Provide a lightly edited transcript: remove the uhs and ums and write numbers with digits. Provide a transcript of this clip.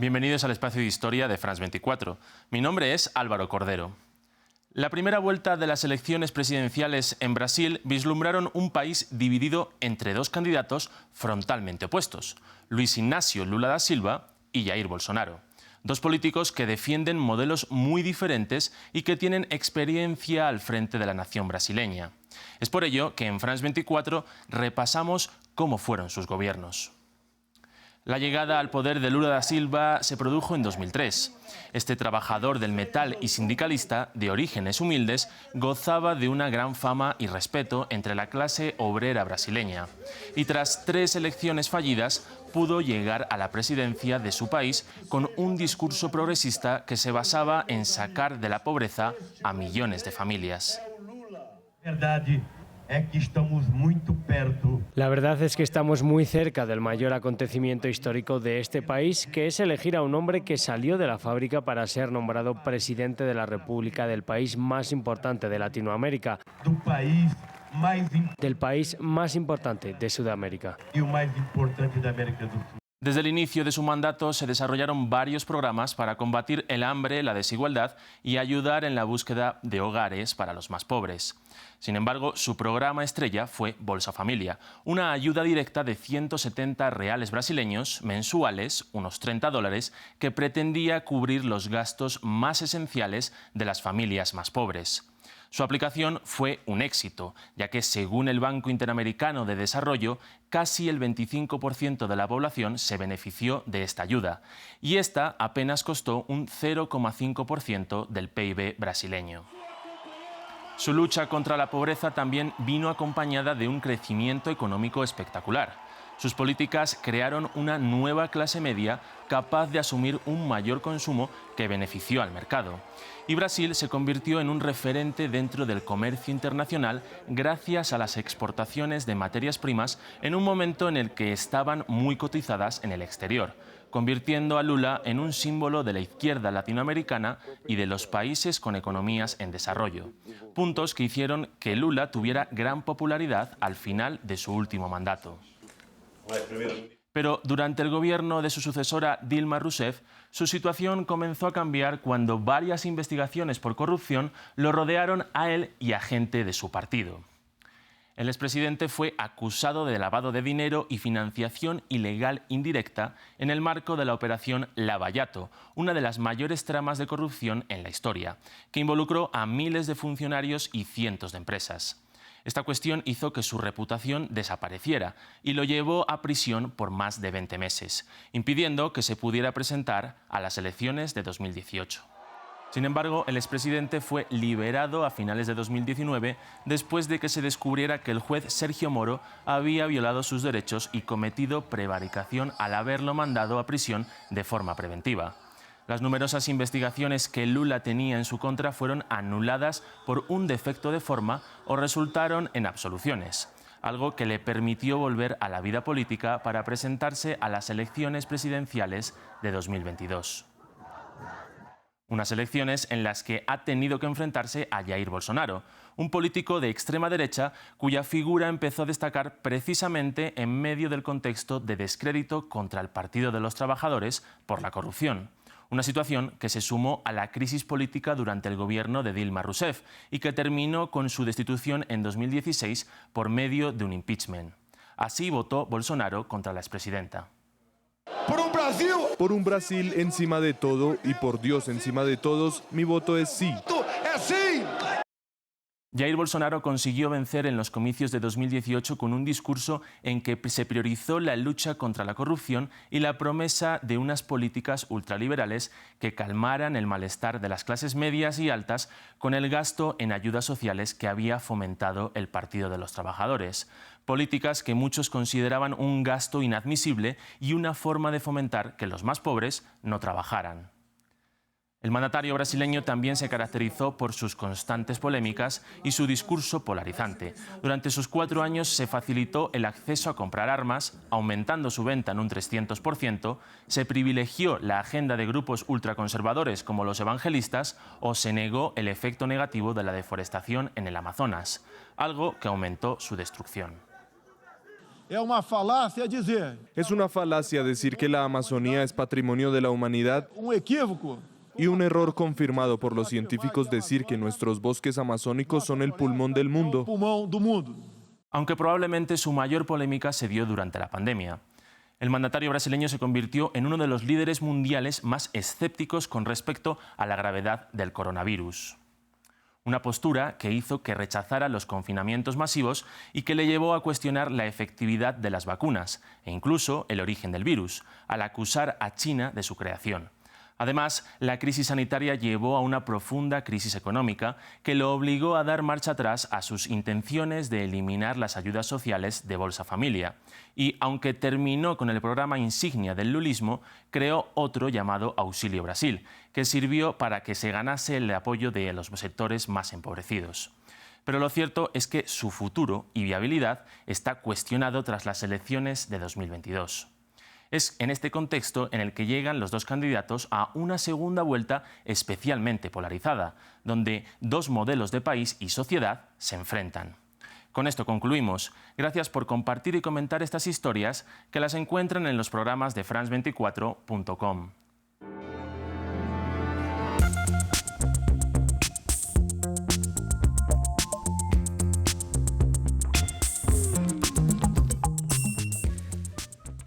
Bienvenidos al espacio de historia de France 24. Mi nombre es Álvaro Cordero. La primera vuelta de las elecciones presidenciales en Brasil vislumbraron un país dividido entre dos candidatos frontalmente opuestos, Luiz Inácio Lula da Silva y Jair Bolsonaro. Dos políticos que defienden modelos muy diferentes y que tienen experiencia al frente de la nación brasileña. Es por ello que en France 24 repasamos cómo fueron sus gobiernos. La llegada al poder de Lula da Silva se produjo en 2003. Este trabajador del metal y sindicalista, de orígenes humildes, gozaba de una gran fama y respeto entre la clase obrera brasileña. Y tras 3 elecciones fallidas, pudo llegar a la presidencia de su país con un discurso progresista que se basaba en sacar de la pobreza a millones de familias. La verdad es que estamos muy cerca del mayor acontecimiento histórico de este país, que es elegir a un hombre que salió de la fábrica para ser nombrado presidente de la República del país más importante de Latinoamérica, del país más importante de Sudamérica. Desde el inicio de su mandato se desarrollaron varios programas para combatir el hambre, la desigualdad y ayudar en la búsqueda de hogares para los más pobres. Sin embargo, su programa estrella fue Bolsa Familia, una ayuda directa de 170 reales brasileños mensuales, unos $30, que pretendía cubrir los gastos más esenciales de las familias más pobres. Su aplicación fue un éxito, ya que, según el Banco Interamericano de Desarrollo, casi el 25% de la población se benefició de esta ayuda, y esta apenas costó un 0,5% del PIB brasileño. Su lucha contra la pobreza también vino acompañada de un crecimiento económico espectacular. Sus políticas crearon una nueva clase media capaz de asumir un mayor consumo que benefició al mercado. Y Brasil se convirtió en un referente dentro del comercio internacional gracias a las exportaciones de materias primas en un momento en el que estaban muy cotizadas en el exterior, convirtiendo a Lula en un símbolo de la izquierda latinoamericana y de los países con economías en desarrollo. Puntos que hicieron que Lula tuviera gran popularidad al final de su último mandato. Pero durante el gobierno de su sucesora Dilma Rousseff, su situación comenzó a cambiar cuando varias investigaciones por corrupción lo rodearon a él y a gente de su partido. El expresidente fue acusado de lavado de dinero y financiación ilegal indirecta en el marco de la operación Lava Jato, una de las mayores tramas de corrupción en la historia, que involucró a miles de funcionarios y cientos de empresas. Esta cuestión hizo que su reputación desapareciera y lo llevó a prisión por más de 20 meses, impidiendo que se pudiera presentar a las elecciones de 2018. Sin embargo, el expresidente fue liberado a finales de 2019 después de que se descubriera que el juez Sergio Moro había violado sus derechos y cometido prevaricación al haberlo mandado a prisión de forma preventiva. Las numerosas investigaciones que Lula tenía en su contra fueron anuladas por un defecto de forma o resultaron en absoluciones, algo que le permitió volver a la vida política para presentarse a las elecciones presidenciales de 2022. Unas elecciones en las que ha tenido que enfrentarse a Jair Bolsonaro, un político de extrema derecha cuya figura empezó a destacar precisamente en medio del contexto de descrédito contra el Partido de los Trabajadores por la corrupción. Una situación que se sumó a la crisis política durante el gobierno de Dilma Rousseff y que terminó con su destitución en 2016 por medio de un impeachment. Así votó Bolsonaro contra la expresidenta. Por un Brasil encima de todo y por Dios encima de todos, mi voto es sí. Jair Bolsonaro consiguió vencer en los comicios de 2018 con un discurso en que se priorizó la lucha contra la corrupción y la promesa de unas políticas ultraliberales que calmaran el malestar de las clases medias y altas con el gasto en ayudas sociales que había fomentado el Partido de los Trabajadores. Políticas que muchos consideraban un gasto inadmisible y una forma de fomentar que los más pobres no trabajaran. El mandatario brasileño también se caracterizó por sus constantes polémicas y su discurso polarizante. Durante sus 4 años se facilitó el acceso a comprar armas, aumentando su venta en un 300%, se privilegió la agenda de grupos ultraconservadores como los evangelistas o se negó el efecto negativo de la deforestación en el Amazonas, algo que aumentó su destrucción. Es una falacia decir que la Amazonía es patrimonio de la humanidad equívoco. y un error confirmado por los científicos decir que nuestros bosques amazónicos son el pulmón del mundo. Aunque probablemente su mayor polémica se dio durante la pandemia. El mandatario brasileño se convirtió en uno de los líderes mundiales más escépticos con respecto a la gravedad del coronavirus. Una postura que hizo que rechazara los confinamientos masivos y que le llevó a cuestionar la efectividad de las vacunas e incluso el origen del virus, al acusar a China de su creación. Además, la crisis sanitaria llevó a una profunda crisis económica que lo obligó a dar marcha atrás a sus intenciones de eliminar las ayudas sociales de Bolsa Familia. Y, aunque terminó con el programa insignia del lulismo, creó otro llamado Auxilio Brasil, que sirvió para que se ganase el apoyo de los sectores más empobrecidos. Pero lo cierto es que su futuro y viabilidad está cuestionado tras las elecciones de 2022. Es en este contexto en el que llegan los dos candidatos a una segunda vuelta especialmente polarizada, donde dos modelos de país y sociedad se enfrentan. Con esto concluimos. Gracias por compartir y comentar estas historias que las encuentran en los programas de France24.com.